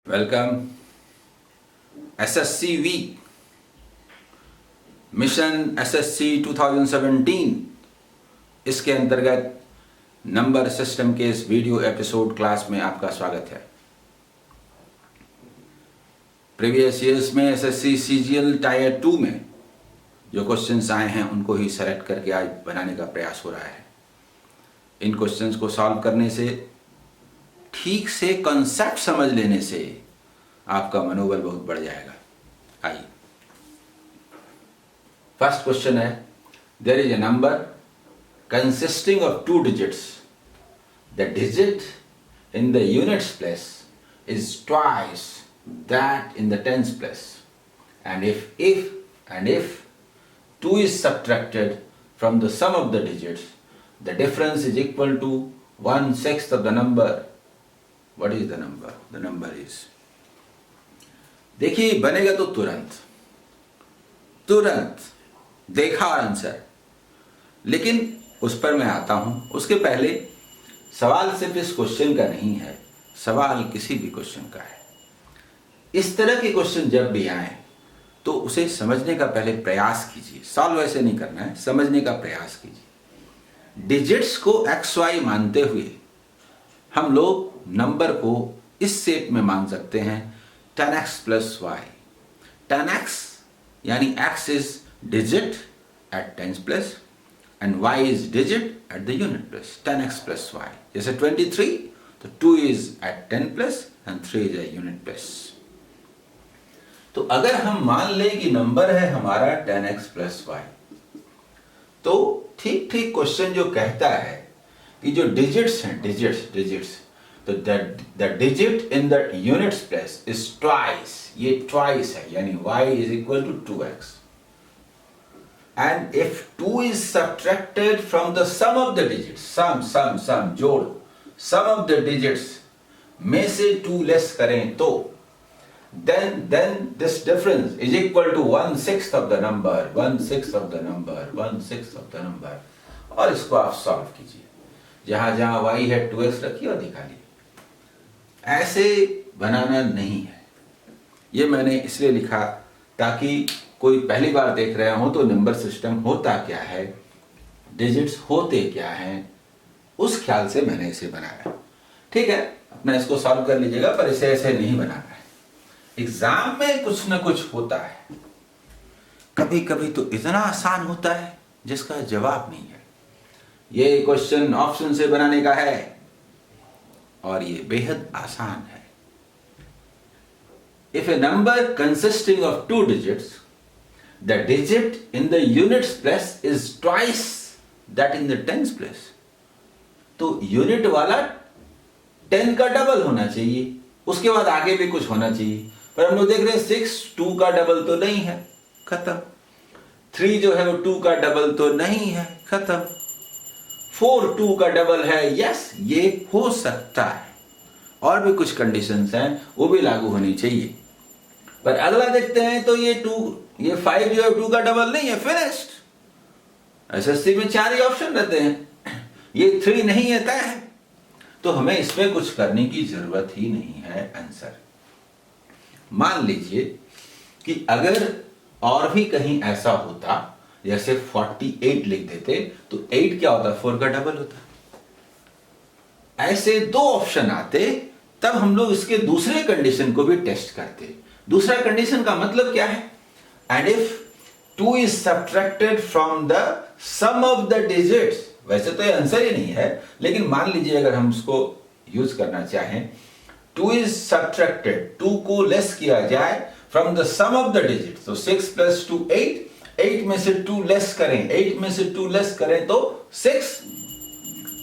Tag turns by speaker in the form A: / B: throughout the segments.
A: Welcome. SSC week mission SSC 2017 इसके अंतर्गत number system के इस वीडियो एपिसोड क्लास में आपका स्वागत है। प्रीवियस ईयर्स में एसएससी सीजीएल टायर 2 में जो क्वेश्चंस आए हैं उनको ही सेलेक्ट करके आज बनाने का प्रयास हो रहा है। इन क्वेश्चंस को सॉल्व करने से, ठीक से कॉन्सेप्ट समझ लेने से आपका मनोबल बहुत बढ़ जाएगा। आइए, फर्स्ट क्वेश्चन है, there is a number consisting of 2 digits, the digit in the units place is twice that in the tens place, and if 2 is subtracted from the sum of the digits, the difference is equal to 1/6 of the number. What is the number? The number is, देखिए बनेगा तो तुरंत देखा answer, लेकिन उस पर मैं आता हूं। उसके पहले सवाल सिर्फ इस क्वेश्चन का नहीं है, सवाल किसी भी क्वेश्चन का है। इस तरह के क्वेश्चन जब भी आए तो उसे समझने का पहले प्रयास कीजिए। सॉल्व ऐसे नहीं करना है, समझने का प्रयास कीजिए। डिजिट्स को एक्स वाई मानते हुए हम लोग नंबर को इस शेप में मान सकते हैं, 10x plus y। 10x यानी x is digit at tens place and y is digit at the unit place, 10x plus y। जैसे 23 तो 2 is at 10 place and 3 is at unit place। तो अगर हम मान लें कि नंबर है हमारा 10x plus y, तो ठीक क्वेश्चन जो कहता है कि जो डिजिट्स हैं, डिजिट्स तो the digit in the units place is twice, ये twice है, यानी y is equal to 2x, and if 2 is subtracted from the sum of the digits, sum जोड़, sum of the digits में से 2 less करें तो then this difference is equal to 1/6 of the number, 1/6 of the number। और इसको आप solve कीजिए, जहां y है 2x रखिए और दिखा लीजिए। ऐसे बनाना नहीं है, ये मैंने इसलिए लिखा ताकि कोई पहली बार देख रहे हो तो नंबर सिस्टम होता क्या है, डिजिट्स होते क्या हैं, उस ख्याल से मैंने इसे बनाया। ठीक है, अपना इसको सॉल्व कर लीजिएगा, पर इसे ऐसे नहीं बनाना है। एग्जाम में कुछ ना कुछ होता है, कभी कभी तो इतना आसान होता है जिसका जवाब नहीं है। ये क्वेश्चन ऑप्शन से बनाने का है और ये बेहद आसान है। If a number consisting of 2 digits, the digit in the units place is twice that in the tens place, तो यूनिट वाला 10 का डबल होना चाहिए, उसके बाद आगे भी कुछ होना चाहिए, पर हम लोग देख रहे हैं 6 2 का डबल तो नहीं है, खत्म। 3 जो है वो 2 का डबल तो नहीं है, खत्म। 4 2 का डबल है, यस ये हो सकता है। और भी कुछ कंडीशंस हैं, वो भी लागू होनी चाहिए। पर अगला देखते हैं तो ये 5 जो है 2 का डबल नहीं है, फिनिश्ड। एसएससी में 4 ही ऑप्शन रहते हैं, ये 3 नहीं है, तय है। तो हमें इसमें कुछ करने की जरूरत ही नहीं है। आंसर मान लीजिए कि अगर और भी कहीं ऐसा होता, जैसे 48 लिख देते तो 8 क्या होता, 4 का डबल होता। ऐसे 2 ऑप्शन आते, तब हम लोग इसके दूसरे कंडीशन को भी टेस्ट करते। दूसरा कंडीशन का मतलब क्या है, and if 2 is subtracted from the sum of the digits, वैसे तो ये आंसर ही नहीं है, लेकिन मान लीजिए अगर हम उसको यूज करना चाहें, 2 is subtracted, 2 को लेस किया जाए from the sum of the digits, तो 6 plus 2 8, 8 में से 2 लेस करें, 8 में से 2 लेस करें तो 6,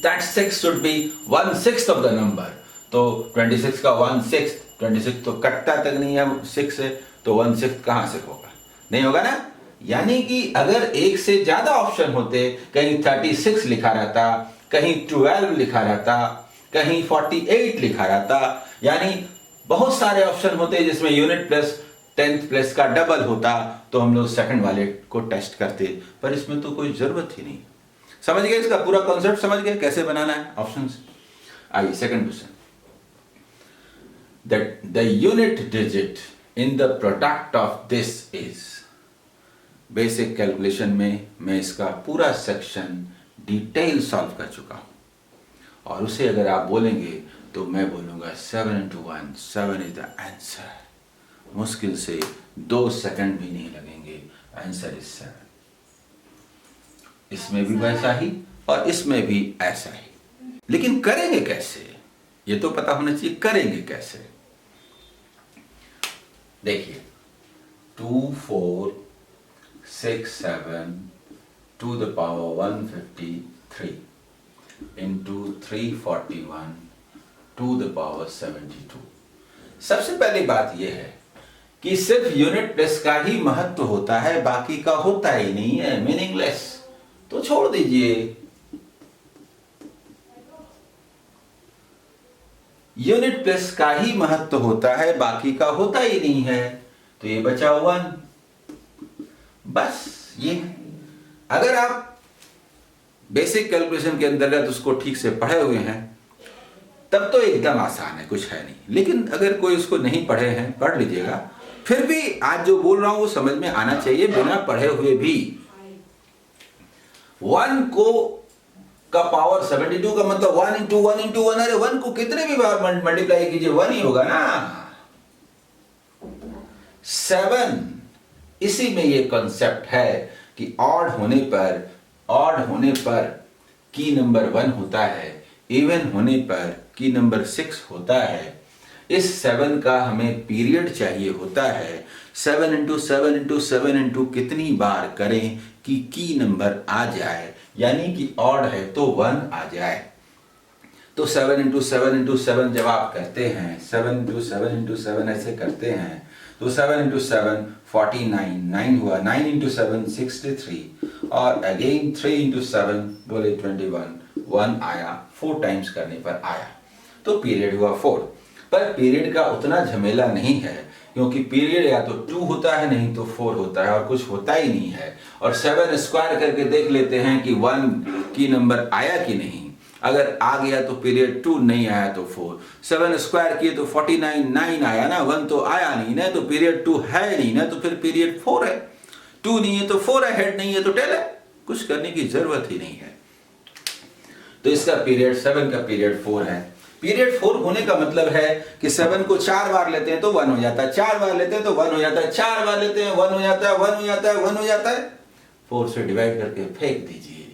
A: that 6 should be 1/6 of the number। तो 26 का 1/6, 26 तो कटता तक नहीं है 6 से, तो 1/6 कहां से होगा, नहीं होगा ना। यानी कि अगर एक से ज्यादा ऑप्शन होते, कहीं 36 लिखा रहता, कहीं 12 लिखा रहता, कहीं 48 लिखा रहता, यानी बहुत सारे ऑप्शन होते जिसमें यूनिट प्लस 10th प्लस का डबल होता, तो हम लोग सेकंड वाले को टेस्ट करते। पर इसमें तो कोई जरूरत ही नहीं। समझ गए, इसका पूरा कॉन्सेप्ट समझ गए कैसे बनाना है ऑप्शंस। आइए second question, that the unit digit in the product of this is। Basic calculation में मैं इसका पूरा सेक्शन डिटेल सॉल्व कर चुका हूं और उसे अगर आप बोलेंगे तो मैं बोलूंगा 7 into 1, 7 is the answer। मुश्किल से 2 सेकंड भी नहीं लगेंगे, आंसर इज 7। इसमें भी वैसा ही और इसमें भी ऐसा ही। लेकिन करेंगे कैसे, ये तो पता होना चाहिए करेंगे कैसे। देखिए 2 4 6 7 to the power 153 into 341 to the power 72। सबसे पहली बात यह है कि सिर्फ यूनिट प्लेस का ही महत्व होता है, बाकी का होता ही नहीं है, मीनिंगलेस। तो छोड़ दीजिए। यूनिट प्लेस का ही महत्व होता है, बाकी का होता ही नहीं है, तो ये बचा 1। बस ये, अगर आप बेसिक कैलकुलेशन के अंतर्गत उसको ठीक से पढ़े हुए हैं तब तो एकदम आसान है, कुछ है नहीं। लेकिन अगर कोई उसको नहीं पढ़े हैं, पढ़ लीजिएगा। फिर भी आज जो बोल रहा हूं वो समझ में आना चाहिए, बिना पढ़े हुए भी। 1 को का पावर 72 का मतलब 1 into 1 into 1। अरे 1 को कितने भी बार मल्टीप्लाई कीजिए 1 ही होगा ना। 7, इसी में ये कॉन्सेप्ट है कि ऑड होने पर की नंबर 1 होता है, इवन होने पर की नंबर 6 होता है। इस 7 का हमें पीरियड चाहिए होता है। 7 into 7 into 7 into कितनी बार करें कि की नंबर आ जाए, यानी कि ऑड है तो 1 आ जाए। तो 7 into 7 into 7 जब आप करते हैं, 7 into 7 into 7 ऐसे करते हैं, तो 7 into 7 49, 9 हुआ, 9 into 7 63 और अगेन 3 into 7 बोले 21, 1 आया, 4 टाइम्स करने पर आया, तो पीरियड हुआ 4। पर पीरियड का उतना झमेला नहीं है, क्योंकि पीरियड या तो 2 होता है, नहीं तो 4 होता है, और कुछ होता ही नहीं है। और 7 स्क्वायर करके देख लेते हैं कि 1 की नंबर आया कि नहीं। अगर आ गया तो पीरियड 2, नहीं आया तो 4। 7 स्क्वायर किए तो 49, 9 आया ना, 1 तो आया नहीं ना, तो पीरियड 2 है नहीं ना, तो फिर पीरियड 4 है। 2 नहीं है तो 4 है, हेड नहीं है तो टेल है, कुछ करने की जरूरत ही नहीं है। तो इसका पीरियड 7 का पीरियड 4 है। पीरियड 4 होने का मतलब है कि 7 को 4 बार लेते हैं तो 1 हो जाता है, 4 बार लेते हैं तो 1 हो जाता है, 4 बार लेते हैं 1 हो जाता है, 1 हो जाता है, 1 हो जाता है। 4 से डिवाइड करके फेंक दीजिए।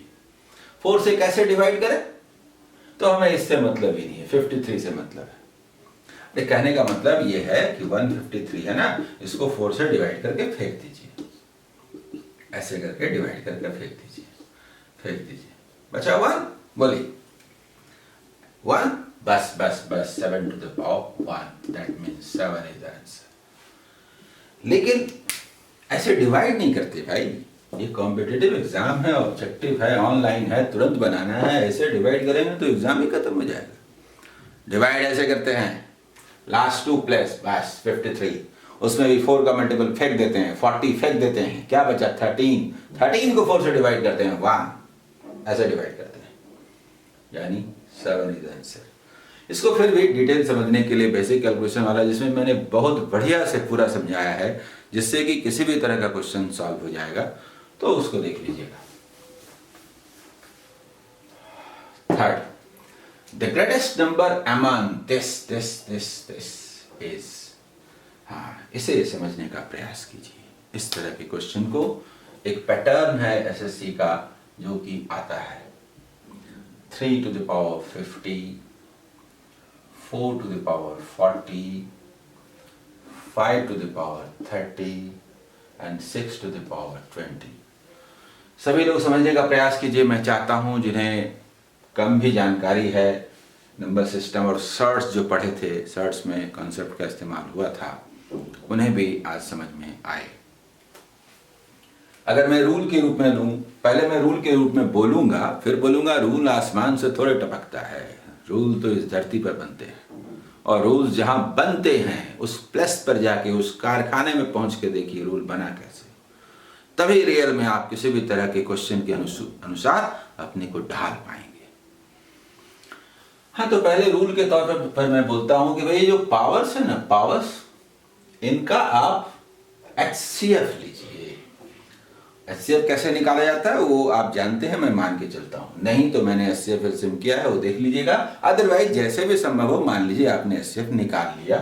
A: 4 से कैसे डिवाइड करें, तो हमें इससे मतलब ही नहीं है, 53 से मतलब है। कहने का मतलब यह है कि 153 है ना, इसको 4 से डिवाइड करके फेंक दीजिए। ऐसे करके डिवाइड करके फेंक दीजिए, बचा 1। बोलिए 1, बस 7 to the power 1, that means 7 is the answer। लेकिन ऐसे डिवाइड नहीं करते भाई, ये कॉम्पिटिटिव एग्जाम है, ऑब्जेक्टिव है, ऑनलाइन है, तुरंत बनाना है। ऐसे डिवाइड करेंगे तो एग्जाम ही खत्म हो जाएगा। डिवाइड ऐसे करते हैं, लास्ट 2 प्लस बस 53, उसमें भी 4 का मल्टीपल फेंक देते हैं, 40 फेंक देते हैं, क्या बचा 13 को 4 से डिवाइड करते हैं 1, ऐसे डिवाइड करते हैं, यानी 7 इज आंसर। इसको फिर भी डिटेल समझने के लिए बेसिक कैलकुलेशन वाला, जिसमें मैंने बहुत बढ़िया से पूरा समझाया है, जिससे कि किसी भी तरह का क्वेश्चन सॉल्व हो जाएगा, तो उसको देख लीजिएगा। Third, the greatest number among this is. हाँ, इसे समझने का प्रयास कीजिए। इस तरह के क्वेश्चन को, एक पैटर्न है एसएससी का जो कि आता है 3 to the power 50, 4 to the power 40, 5 to the power 30 and 6 to the power 20। सभी लोग समझने का प्रयास कीजिए। मैं चाहता हूं जिन्हें कम भी जानकारी है नंबर सिस्टम और सर्ट्स जो पढ़े थे, सर्ट्स में कॉन्सेप्ट का इस्तेमाल हुआ था, उन्हें भी आज समझ में आए। अगर मैं रूल के रूप में लूं, पहले मैं रूल के रूप में बोलूंगा, फिर बोलूंगा रूल आसमान से थोड़े टपकता है, रूल तो इस धरती पर बनते हैं, और रूल जहां बनते हैं उस प्लेस पर जाके, उस कारखाने में पहुंच के देखिए रूल बना कैसे, तभी रियल में आप किसी भी तरह के क्वेश्चन के अनुसार अपने को ढाल पाएंगे। हाँ, तो पहले रूल के तौर पर मैं बोलता हूं कि भाई जो पावर्स है ना, पावर्स, इनका आप HCF लीजिए। HCF कैसे निकाला जाता है वो आप जानते हैं, मैं मान के चलता हूं। नहीं तो मैंने HCF एलसीएम किया है, वो देख लीजिएगा। अदरवाइज जैसे भी संभव हो, मान लीजिए आपने HCF निकाल लिया,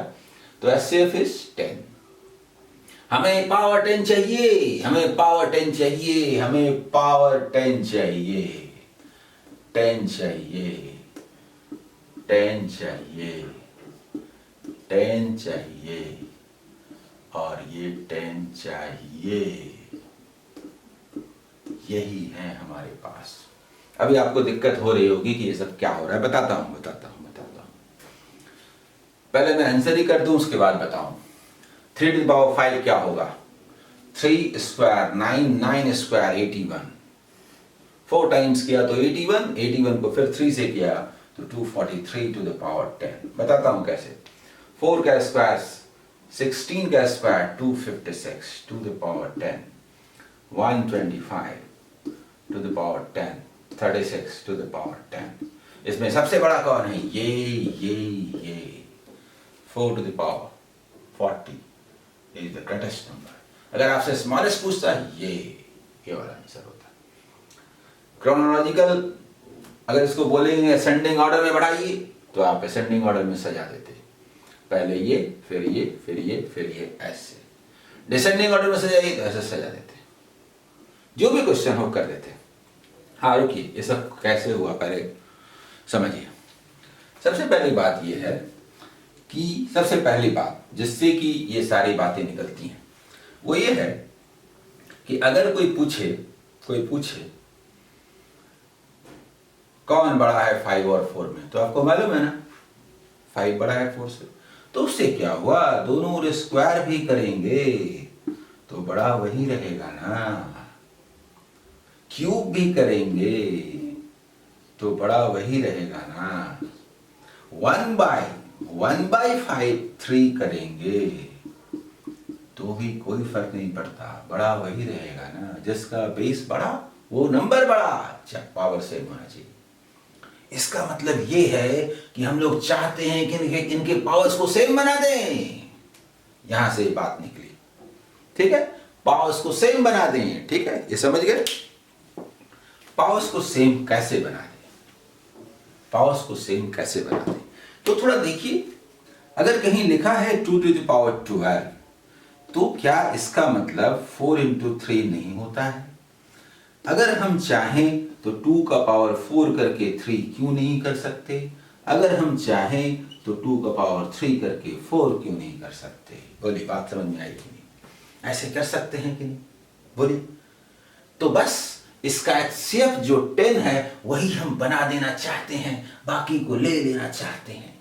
A: तो HCF इज 10। हमें पावर 10 चाहिए, हमें पावर 10 चाहिए, हमें पावर 10 चाहिए, 10 चाहिए, 10 चाहिए, 10 चाहिए, और ये 10 चाहिए। यही है हमारे पास। अभी आपको दिक्कत हो रही होगी कि ये सब क्या हो रहा है। बताता हूं। पहले मैं आंसर ही कर दूं, उसके बाद बताऊं। 3 टू द पावर 5 क्या होगा? 3 स्क्वायर 9, 9 स्क्वायर 81, 4 टाइम्स किया तो 81, 81 को फिर 3 से किया तो 243 टू द पावर 10। बताता हूं कैसे। 4 का स्क्वायर 16 का square 256 to the power 10, 125 to the power 10, 36 to the power 10। इसमें सबसे बड़ा कौन है? ये 4 to the power 40 is the greatest number. अगर आपसे स्मॉलेस्ट पूछता है, ये वाला आंसर होता है। क्रोनोलॉजिकल अगर इसको बोलेंगे असेंडिंग ऑर्डर में बढ़ाइए, तो आप असेंडिंग ऑर्डर में सजा देते, पहले ये, फिर ये, फिर ये, फिर ये, ऐसे। डिसेंडिंग ऑर्डर में सजाइए तो ऐसे सजा देते, जो भी क्वेश्चन हो कर देते। हाँ रुकिए, ये सब कैसे हुआ पहले समझिए। सबसे पहली बात ये है कि सबसे पहली बात जिससे कि ये सारी बातें निकलती हैं वो ये है कि अगर कोई पूछे कौन बड़ा है 5 और 4 में, तो आपको मालूम है ना 5 बड़ा है 4 से, तो उससे क्या हुआ, दोनों स्क्वायर भी करेंगे तो बड़ा वही रहेगा ना। क्यूब भी करेंगे तो बड़ा वही रहेगा ना। 1/5 3 करेंगे तो भी कोई फर्क नहीं पड़ता, बड़ा वही रहेगा ना। जिसका बेस बड़ा वो नंबर बड़ा, पावर सेम होना चाहिए। इसका मतलब ये है कि हम लोग चाहते हैं कि इनके पावर्स को सेम बना दें। यहां से बात निकली, ठीक है, पावर्स को सेम बना दें, ठीक है, ये समझ गए। पावर्स को सेम कैसे बना दें, पावर्स को सेम कैसे बना दें, तो थोड़ा देखिए। अगर कहीं लिखा है 2 टू द पावर 12, तो क्या इसका मतलब 4 इंटू 3 नहीं होता है? अगर हम चाहें तो 2 का पावर 4 करके 3 क्यों नहीं कर सकते? अगर हम चाहें तो 2 का पावर 3 करके 4 क्यों नहीं कर सकते? बोलिए, बात समझ में आई कि नहीं? ऐसे कर सकते हैं कि नहीं, बोलिए। तो बस इसका HCF जो 10 है वही हम बना देना चाहते हैं, बाकी को ले लेना चाहते हैं।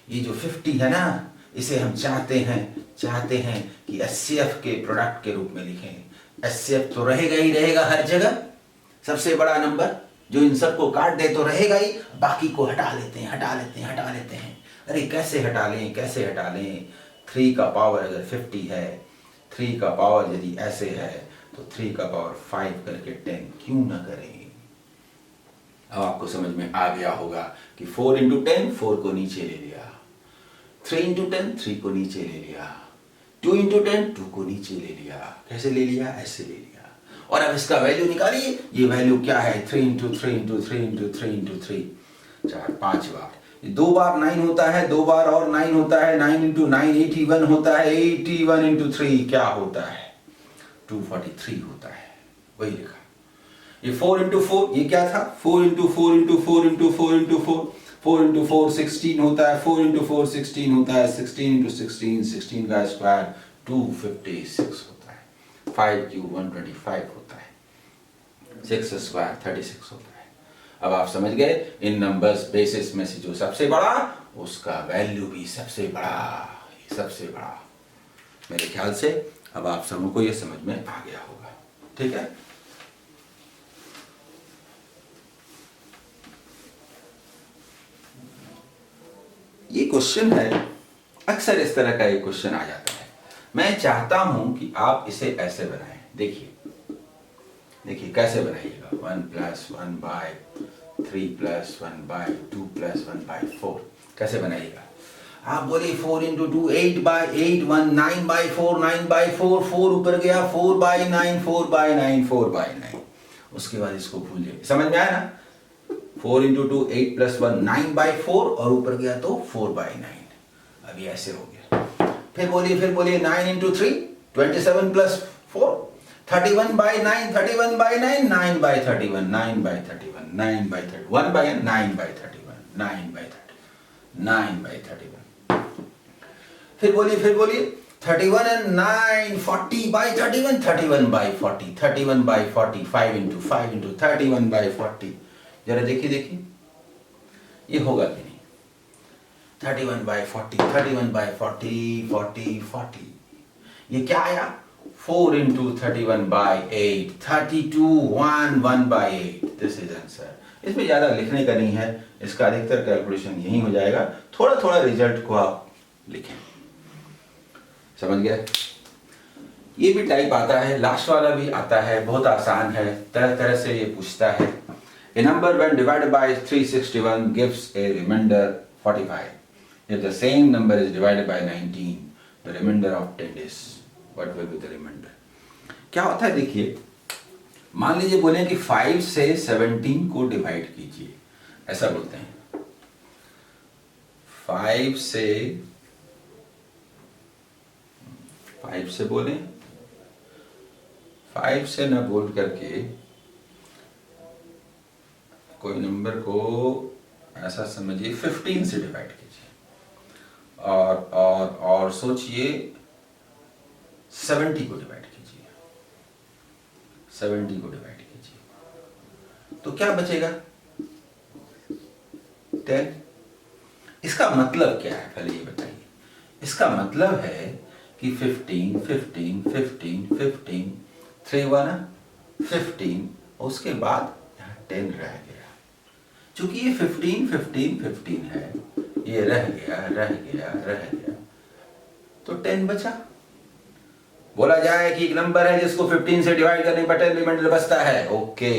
A: ये जो 50 है ना, इसे हम चाहते हैं कि HCF के प्रोडक्ट के रूप में लिखें। HCF तो रहेगा ही रहेगा हर जगह, सबसे बड़ा नंबर जो इन सबको काट दे तो रहेगा ही, बाकी को हटा लेते हैं। अरे कैसे हटा लें? 3 का पावर अगर 50 है, 3 का पावर यदि ऐसे है, तो 3 का पावर 5 करके 10 क्यों ना करें? अब आपको समझ में आ गया होगा कि 4 इंटू 10 4 को नीचे ले लिया, 3 इंटू 10 3 को नीचे ले लिया, 2 इंटू 10 2 को नीचे ले लिया। कैसे ले लिया? ऐसे ले लिया। और अब इसका वैल्यू निकालिए। ये वैल्यू क्या है? 3 इंटू 3 इंटू 3 इंटू 3 इंटू 3, 5 बार। 2 बार 9 होता है, 2 बार और 9 होता है, 9 इंटू 9 81 होता है, 81 इंटू 3 क्या होता है? 243 होता है, वही लिखा। ये 4 इंटू 4 ये क्या था? 4 into 4 into 4 into 4 into 4, 4 into 4 16 होता है, 4 इंटू 4 16 होता है, 16 इंटू 16 16 का स्क्वायर 256 होता है, 5 क्यूब 125 होता है, 6 स्क्वायर 36 होता है। अब आप समझ गए, इन नंबर्स बेसिस में से जो सबसे बड़ा उसका वैल्यू भी सबसे बड़ा। मेरे ख्याल से अब आप सबको ये समझ में आ गया होगा, ठीक है। ये क्वेश्चन है, अक्सर इस तरह का एक क्वेश्चन आ जाता है। मैं चाहता हूं कि आप इसे ऐसे बनाएं। देखिए कैसे बनाइएगा। 1 + 1/3 3 + 1 / 2 + 1 / 4 कैसे बनाइएगा? आप बोले 4 × 2 8/8 1 9/4 9/4 4 ऊपर गया 4/9 4/9 4/9। उसके बाद इसको भूल जाइए। समझ में आया ना? 4 × 2 8 + 1 9/4 और ऊपर गया तो 4/9। अभी ऐसे हो गया। फिर बोलिए 9 × 3 27 + 4 31/9 31/9 9/31 9/31 9/31 1/9 9/31 9/31 9/31। फिर बोलिए 31 and 9 40/31 31/40 31/40 5 × 5 × 31/40। जरा देखिए ये होगा कि नहीं? 31/40 31/40 40 40। ये क्या आया? 4 × 31/8 32 1 1/8। This is answer. इसमें ज्यादा लिखने का नहीं है, इसका अधिकतर कैलकुलेशन यही हो जाएगा। थोड़ा थोड़ा रिजल्ट को आप लिखें। समझ गए? ये भी टाइप आता है, लास्ट वाला भी आता है, बहुत आसान है, तरह तरह से ये पूछता है। A number when divided by 361 gives a remainder 45. If the same number is divided by 19, the remainder of 10 is what will be the remainder? क्या होता है देखिए, मान लीजिए बोले कि 5 से 17 को डिवाइड कीजिए, ऐसा बोलते हैं। 5 से बोले, 5 से न बोल करके कोई नंबर को ऐसा समझिए 15 से डिवाइड कीजिए और सोचिए 70 को डिवाइड कीजिए, 70 को डिवाइड कीजिए तो क्या बचेगा? 10। इसका मतलब क्या है पहले ये बताइए। इसका मतलब है कि 15 15 15 15 3 1 15 उसके बाद यहाँ 10 रह गया। चूंकि ये 15 15 15 है, ये रह गया तो 10 बचा। बोला जाए कि एक नंबर है जिसको 15 से डिवाइड करने पर 10 रिमाइंडर बचता है। ओके,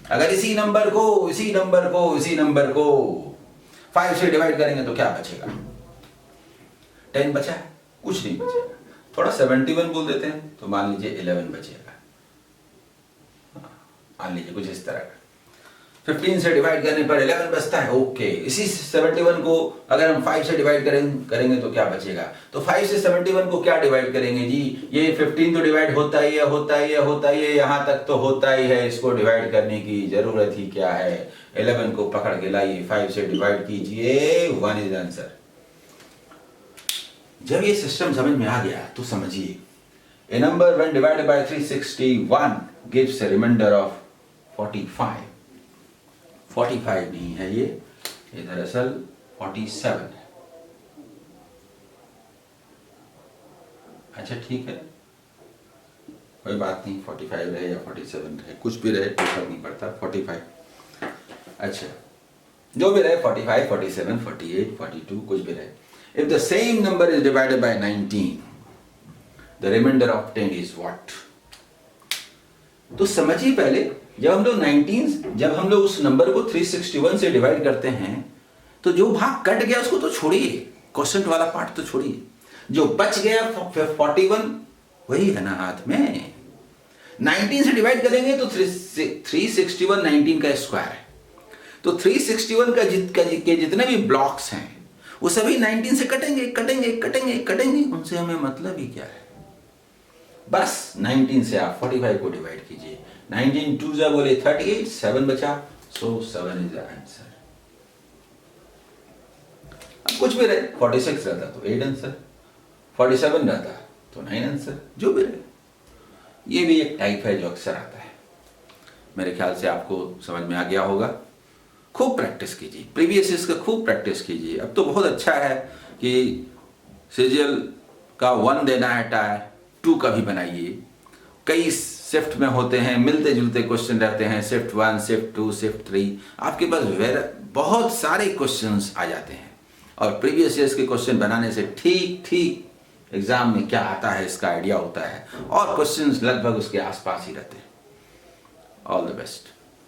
A: अगर इसी नंबर को 5 से डिवाइड करेंगे तो क्या बचेगा? 10 बचा है, कुछ नहीं बचेगा। थोड़ा 71 बोल देते हैं तो मान लीजिए 11 बचेगा। मान लीजिए कुछ इस तरह का 15 से डिवाइड करने पर 11 बचता है। ओके, इसी 71 को अगर हम 5 से डिवाइड करेंगे तो क्या बचेगा? तो 5 से 71 को क्या डिवाइड करेंगे जी? ये 15 तो डिवाइड होता ही है, यहाँ तक तो होता ही है, इसको डिवाइड करने की जरूरत ही क्या है? 11 को पकड़ के लाइए, 5 से डिवाइड कीजिए, 1 इज आंसर। जब ये सिस्टम समझ में आ गया तो समझिए, a number when divided by 361 gives a remainder of 45। 45 नहीं है ये दरअसल 47 है। अच्छा ठीक है, कोई बात नहीं, 45 रहे या 47 रहे, कुछ भी रहे कोई फर्क नहीं पड़ता। 45, अच्छा जो भी रहे, 45 47 48 42 कुछ भी रहे। If the same number is divided by 19, the remainder of 10 is what? तो समझिए पहले, जब हम लोग उस नंबर को 361 से डिवाइड करते हैं तो जो भाग कट गया उसको तो छोड़िए, क्वेश्चन वाला पार्ट तो छोड़िए, जो बच गया 41 वही है ना हाथ में। 19 से डिवाइड करेंगे तो 361 19 का स्क्वायर है, तो 361 के जितने भी ब्लॉक्स हैं वो सभी 19 से कटेंगे, उनसे हमें मतलब ही क्या है? बस 19 से आप 45 को डिवाइड कीजिए, 19 2 जा बोले 38, 7 बचा, सो 7 इज द आंसर। अब कुछ भी रहे, 46 रहता तो 8 आंसर, 47 रहता तो 9 आंसर, जो भी रहे। ये भी एक टाइप है जो अक्सर आता है। मेरे ख्याल से आपको समझ में आ गया होगा। खूब प्रैक्टिस कीजिए, प्रीवियस ईयर्स का खूब प्रैक्टिस कीजिए। अब तो बहुत अच्छा है कि सीरियल का 1 देना है टायर, 2 का भी बनाइए। कई शिफ्ट में होते हैं, मिलते जुलते क्वेश्चन रहते हैं, शिफ्ट 1 शिफ्ट 2 शिफ्ट 3, आपके पास बहुत सारे क्वेश्चंस आ जाते हैं। और प्रीवियस ईयर्स के क्वेश्चन बनाने से ठीक एग्जाम में क्या आता है इसका आइडिया होता है, और क्वेश्चंस लगभग उसके आसपास ही रहते हैं। All the best.